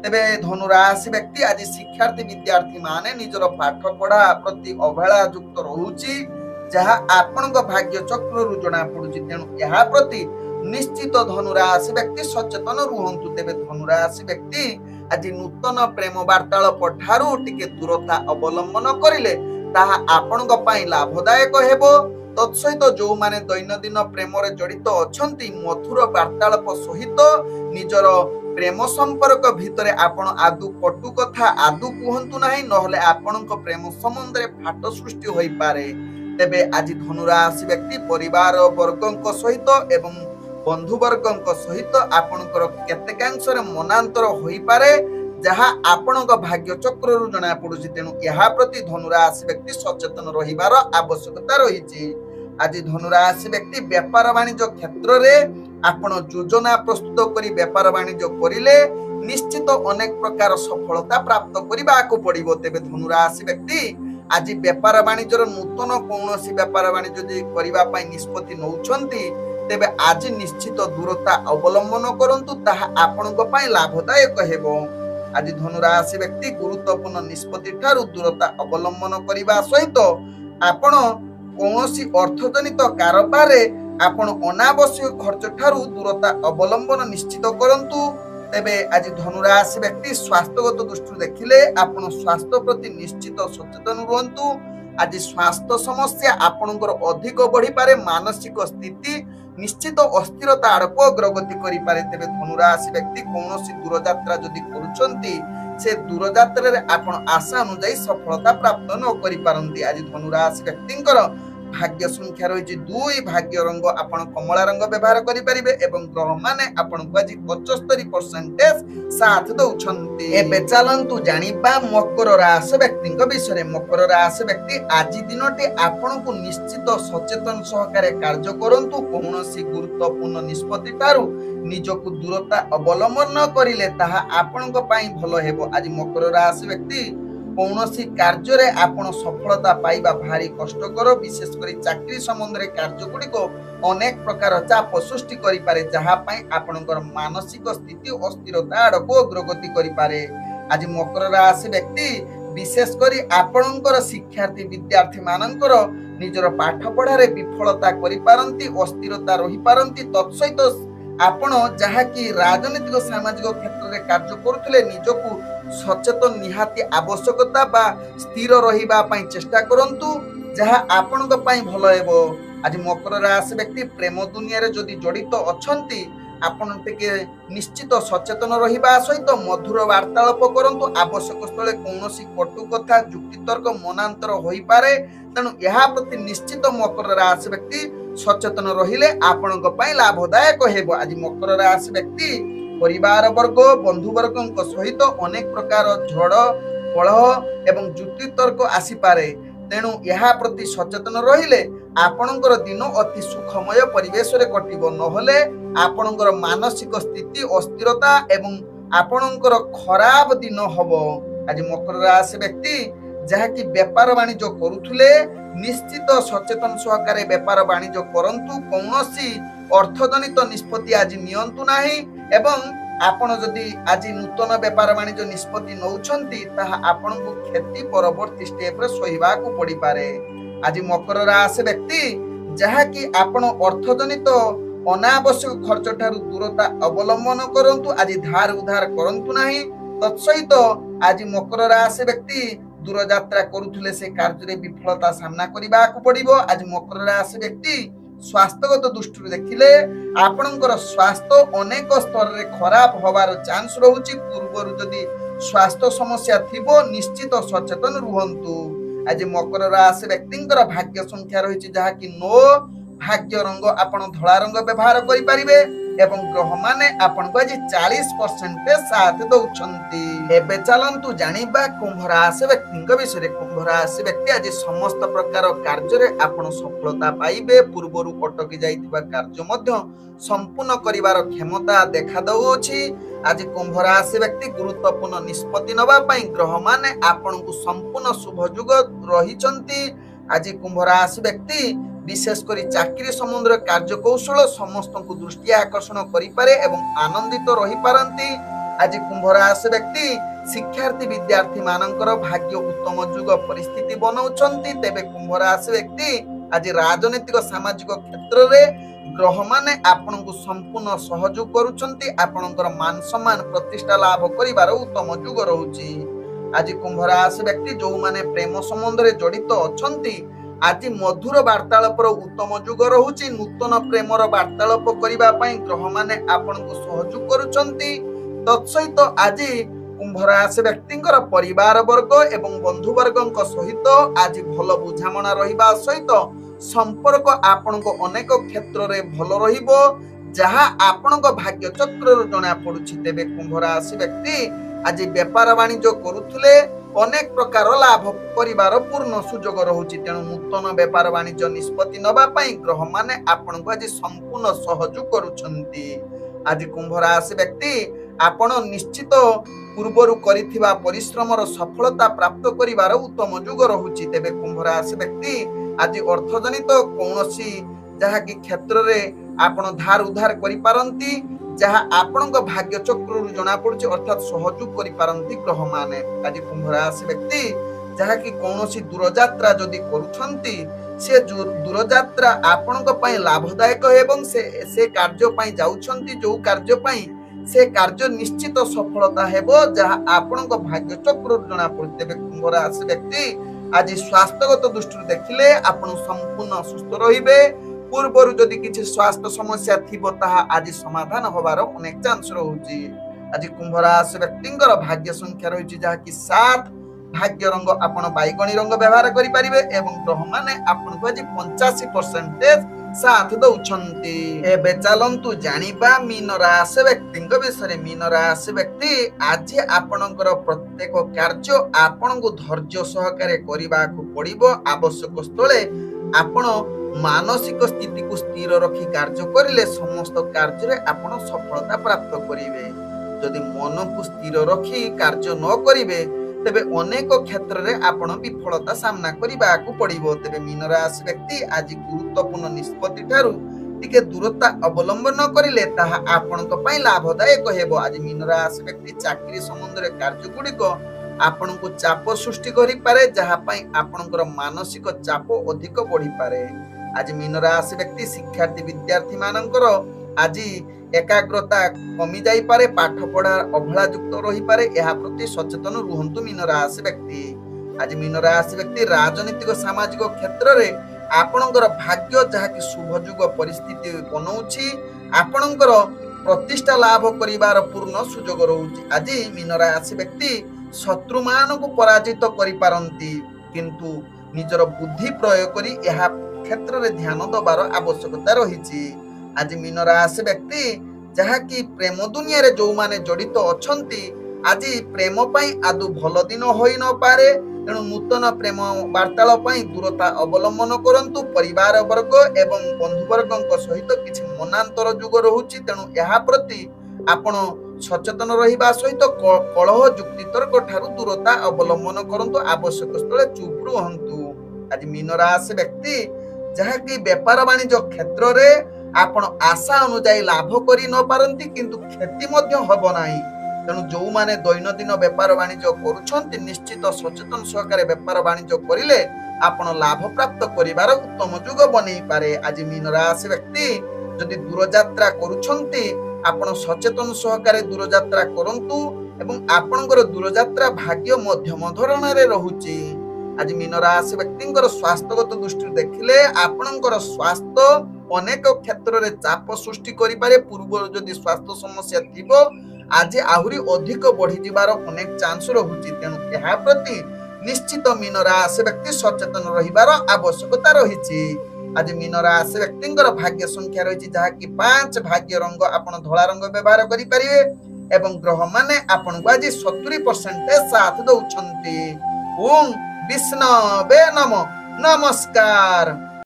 तेबे धनुराशि व्यक्ति आज शिक्षार्थी विद्यार्थी माने निजर पाठ पढ़ा प्रति अवहेला युक्त रहुची जहाँ आपण भाग्य चक्र रु जना पड़ुची। तेणु यह प्रति निश्चित धनुराशि व्यक्ति सचेतन रुहंतु। तेबे धनुराशि व्यक्ति आज नूतन प्रेम वार्तालाप ठारू टिके दूरता अवलंबन करिले ताहा आपणक पई लाभदायक हेबो। तत्सहित जो माने दैनंदिन प्रेम रे जड़ित अछंती मधुर वार्तालाप सहित निजर प्रेम संपर्क भितरे आपण आदु कटु कथा आदु कहंतु नाही, नहले आपणक प्रेम संबंध रे फाट सृष्टि होई पारे। तेबे आज धनुराशि व्यक्ति परिवार वर्गक सहित एवं बंधु वर्गक सहित आपणकर केतेकांश रे मनांतर होई पारे जहाँ आपणक भाग्य चक्र रु जना पड़ुची। तेणु यह प्रति धनुराशि व्यक्ति सचेतन रहिबार आवश्यकता रहिछि। आज धनुराशि व्यक्ति व्यापार वाणिज्य क्षेत्र में आपण योजना प्रस्तुत करी व्यापार वाणिज्य करिले निश्चित अनेक प्रकार सफलता प्राप्त करबा को पड़िबो। तेबे धनुराशि व्यक्ति आज व्यापार वाणिज्यर नूतन कौनसी व्यापार वाणिज्य जे करबा पई निष्पत्ति नउछंती तेबे आज निश्चित दूरता अवलंबन करंतु ताहा आपणक पई लाभदायक हेबो। आज धनुराशि व्यक्ति गुरुत्वपूर्ण निष्पत्ति ठारू दूरता अवलंबन करबा सहित आपण कौनसी अर्थजनित कारोबार आपण अनावश्यक खर्च ठारू दूरता अवलंबन निश्चित करंतु। तेबे आज धनुराशि व्यक्ति स्वास्थ्यगत दृष्टि देखिले आपण स्वास्थ्य प्रति निश्चित सचेतन रुहंतु। आज स्वास्थ्य समस्या आपणकर अधिक बढ़ी पारे, मानसिक स्थिति निश्चित अस्थिरता आड़क अग्रगति करि पारे। तेबे धनुराशि व्यक्ति कौनसी दूर यात्रा जदि करूछंती से दूर यात्रा रे आपण आशा अनुसार सफलता प्राप्त न करि पारंती। आज धनुराशि व्यक्तिंकर भाग्य संख्या रही 2, भाग्य रंग आपण कमला रंग व्यवहार करि परिबे एवं ग्रह माने आपण को आज 75% साथ दउछंती। एबे चलंतु जानिबा मकर राशि व्यक्तिंक विषय। मकर राशि व्यक्ति आज दिनटे आपण को निश्चित सचेतन सहकारे कार्य करंतु। कौनसी गुरुत्वपूर्ण निष्पत्ति तारू निजको दूरता अवलंबन करिले ताहा आपण को पई भलो हेबो। आज मकर राशि व्यक्ति कौनसी कार्य रे आपण सफलता पाइबा भारी कष्टकर, विशेषकर चाकरी संबंध रे कार्य गुड़िक अनेक प्रकार चाप सृष्टि करि पारे जहाँ पई आपणकर मानसिक स्थिति अस्थिरता आड़क अग्रगति करि पारे। आज मकर राशि व्यक्ति विशेषकर आपणकर शिक्षार्थी विद्यार्थी मानकर निजर पाठ पढ़ारे विफलता करि पारंती, अस्थिरता रही पारंती। तत्सहित आपण जहाँ कि राजनीतिक सामाजिक क्षेत्र में कार्य करुले निजको सचेतन निहाती आवश्यकता बा स्थिर रहिबा पई चेष्टा करंतु जहाँ आपण पई भलो हेबो। आज मकर राशि व्यक्ति प्रेम दुनिया रे जदि जड़ित अछंती आपण टिके निश्चित सचेतन रहिबा सहित मधुर वार्तालाप करंतु। आवश्यक स्थले कौनसी कटु कथा जुक्ति तर्क मनांतर होई पारे। तेणु यह प्रति निश्चित मकर राशि व्यक्ति सचेतन रहिले आपणक पई लाभदायक हेबो। आज मकर राशि व्यक्ति परिवार वर्ग बंधु वर्गक सहित अनेक प्रकार झड़ कलह एवं जुक्ति तर्क आसी पारे। तेणु यह प्रति सचेतन रहिले आपणकर दिन अति सुखमय परिवेश रे कटिबो, नहले आपणकर मानसिक स्थिति अस्थिरता एवं आपणकर खराब दिन हबो। आज मकर राशि व्यक्ति जहाँ कि व्यापार वाणिज्य करुथुले निश्चित सचेतन सहकारे व्यापार वाणिज्य करंतु। कौनसी अर्थजनित निष्पत्ति आज नियंतु नाही एवं आपण जदि आज नूतन व्यापार वाणिज्य निष्पत्ति नउछंती ताहा आपण को क्षति परवर्ती स्टेप रे सहिबा को पड़ी पारे। आज मकर राशि व्यक्ति जहाँ कि आपण अर्थजनित अनावश्यक खर्च ठारू दूरता अवलंबन करंतु। आज धार उधार करंतु नाही। तत्सहित आज मकर राशि व्यक्ति दूर यात्रा करुथुले से कार्य रे विफलता सामना करिबा को पड़िबो। आज मकर राशि व्यक्ति स्वास्थ्यगत दृष्टि देखिले आपणकर स्वास्थ्य अनेक स्तर रे खराब होबार चांस रहउची। पूर्वरु जदि स्वास्थ्य समस्या थिबो निश्चित सचेतन रुहंतु। आज मकर राशि व्यक्तिंकर भाग्य संख्या रहिछि जहाँ कि 9, भाग्य रंग आपण धला रंग व्यवहार करि परिबे। एवं ग्रह माने आपनको आज 40% साथ दौछंती। एबे चलंतु जानिबा कुंभ राशि व्यक्ति विषय। कुंभ राशि व्यक्ति आज समस्त प्रकार कार्य रे आपण सफलता पाइबे। पूर्वरु अटकी जाइतिबा कार्य मध्य संपूर्ण करिवार क्षमता देखा दउछि। आज कुंभ राशि व्यक्ति गुरुत्वपूर्ण निष्पत्ति नबा पई ग्रह माने आपनकु संपूर्ण शुभ जुग रहिचंती। आज कुंभ राशि व्यक्ति विशेष करी चाकरी समुद्र कार्य कौशल समस्त को दृष्टि आकर्षण करि पारे एवं आनंदित रही पारंती। आज कुंभ राशि व्यक्ति शिक्षार्थी विद्यार्थी मानकर भाग्य उत्तम जुग परिस्थिति बनाउछंती। तेबे कुंभ राशि व्यक्ति आज राजनीतिक सामाजिक क्षेत्र रे ग्रह माने आपनकु संपूर्ण सहयोग करूछंती। आपनकर मान सम्मान प्रतिष्ठा लाभ करिवार उत्तम जुग रहउची। आज कुंभ राशि व्यक्ति जो माने प्रेम संबंध रे जड़ित अछंती आज मधुर वार्तालापर उत्तम जुग रहउची। नूतन प्रेमर वार्तालाप करिबा पई ग्रह माने आपनकु सहयोग करूछंती। तत्सहित आज कुंभ राशि व्यक्तिंकर परिवार वर्ग एवं बंधु वर्गଙ୍କ सहित आज भल बुझामणा रहिबा सहित संपर्क आपनको अनेक क्षेत्र रे भल रहिबो जहा आपनको भाग्य चक्र रु जणा पडुछि। तेबे कुंभ राशि व्यक्ति आज व्यापार वाणिज्य करूथले अनेक प्रकार लाभ परिवार पूर्ण सुजोग रहउछि। तेणु नूतन व्यापार वाणिज्य निष्पत्ति नबा पई ग्रह माने आपनको आज संपूर्ण सहयोग करूछंती। आज कुंभ राशि व्यक्ति आपण निश्चित पूर्वरु करिथिबा परिश्रमर सफलता प्राप्त करिवार उत्तम जुग रहउछि। तेबे कुंभ राशि व्यक्ति आज अर्थजनित कौनसी जहा कि क्षेत्र रे आपण धार उधार करि पारंती जहा आपनक भाग्य चक्र रु जणा पडुछि अर्थात सहयोग करि पारंती ग्रह माने। आज कुंभ राशि व्यक्ति जहा कि कौनसी दूरयात्रा जदि करूछंती से दूरयात्रा आपनक पई लाभदायक एवं से कार्य पई जाउछंती जो कार्य पई से कार्य निश्चित सफलता हेबो जहा आपनक भाग्य चक्र रु जणा पडुछि। तेबे कुंभ राशि व्यक्ति आज स्वास्थ्यगत दृष्टि देखिले आपण संपूर्ण सुस्थ रहिबे। पूर्वरु जदि किछि स्वास्थ्य समस्या थिबो ताहा आज समाधान होबार अनेक चांस रहउछि। आज कुंभ राशि व्यक्तिंकर भाग्य संख्या रहिछि जहा कि 7। भाग्य रंग आपण बैगणी रंग व्यवहार करि परिबे एवं ग्रह माने आपनको आज 85% साथ दउछंती। एबे चलंतु जानिबा मीन राशि व्यक्तिंक विषय। मीन राशि व्यक्ति आज आपणकर प्रत्येक कार्य आपणको धैर्य सहकारे करिबाकू पड़िबो। आवश्यक स्थले आपण मानसिक स्थिति को स्थिर रखी कार्य करिले समस्त कार्य रे आपण सफलता प्राप्त करिवे। यदि मन को स्थिर रखी कार्य न करिवे तेबे अनेक क्षेत्र रे आपण विफलता सामना करिबाकू पड़िबो। तेबे मीन राशि व्यक्ति आज गुरुत्वपूर्ण निष्पत्ति ठारू टिके दूरता अवलंबन करिले ताहा आपनक पई लाभदायक हेबो। आज मीन राशि व्यक्ति चाकरी संबंध रे कार्य गुडिको आपनको चाप सृष्टि करि पारे जहा पई आपनकर मानसिक चाप अधिक बढ़ी पारे। आज मीन राशि व्यक्ति शिक्षार्थी विद्यार्थी मानकर आज एकाग्रता कमी जाई पारे पाठ पढ़ा अवहेला युक्त रही पारे एहा प्रति सचेतन रुहंतु मीन राशि व्यक्ति। आज मीन राशि व्यक्ति राजनीतिक सामाजिक क्षेत्र रे आपनकर भाग्य जहा कि शुभ जुग परिस्थिति बनउछि। आपनकर प्रतिष्ठा लाभ करिवार पूर्ण सुजोग रहउछि। आज मीन राशि व्यक्ति शत्रु मानक पराजित करि पारंती किंतु निजर बुद्धि प्रयोग करी एहा क्षेत्र रे ध्यान दबार आवश्यकता रहिछि। आज मीन राशि व्यक्ति जहा कि प्रेम दुनिया रे जो माने जड़ित अछंती आज प्रेम पई आदु भल दिन होई न पारे। तेणु नूतन प्रेम वार्तालाप पई दूरता अवलंबन करंतु। परिवार वर्ग एवं बंधु वर्गଙ୍କ सहित किछि मनांतर जुग रहउछि। तेणु एहा प्रति आपण सचेतन रहिबा सहित कलह जुक्ति तर्क ठारू दूरता अवलंबन करंतु। आवश्यक स्थले चुप रहंतु। आज मीन राशि व्यक्ति जहा कि व्यापार वाणिज्य क्षेत्र रे आपण आशा अनुसार लाभ करि न पारंती किंतु क्षति मध्य हबो नाही। तेणु जो माने दैनंदिन व्यापार वाणिज्य करूछंती निश्चित सचेतन सहकारे व्यापार वाणिज्य करिले आपण लाभ प्राप्त करिवार उत्तम जुग बनै पारे। आज मीन राशि व्यक्ति जदि दूरयात्रा करूछंती आपण सचेतन सहकारे दूरयात्रा करंतु एवं आपणकर दूरयात्रा भाग्य मध्यम धरण रे रहउची। आज मीन राशि व्यक्तिंकर स्वास्थ्यगत दृष्टि देखिले आपणकर स्वास्थ्य अनेक क्षेत्र रे चाप सृष्टि करि पारे। पूर्व जदि स्वास्थ्य समस्या थिबो आज आहुरी अधिक बढ़ी जिबार अनेक चांस रहउची। तेणु एहा प्रति निश्चित मीन राशि व्यक्ति सचेतन रहिबार आवश्यकता रहिछि। आज मीन राशि व्यक्ति भाग्य संख्या रही जहाँकि 5 भाग्य रंग आपण धला रंग व्यवहार करेंगे एवं ग्रह माने आपण को आज 70% साथ दौरान। ओम विष्णवे नमः। नमस्कार।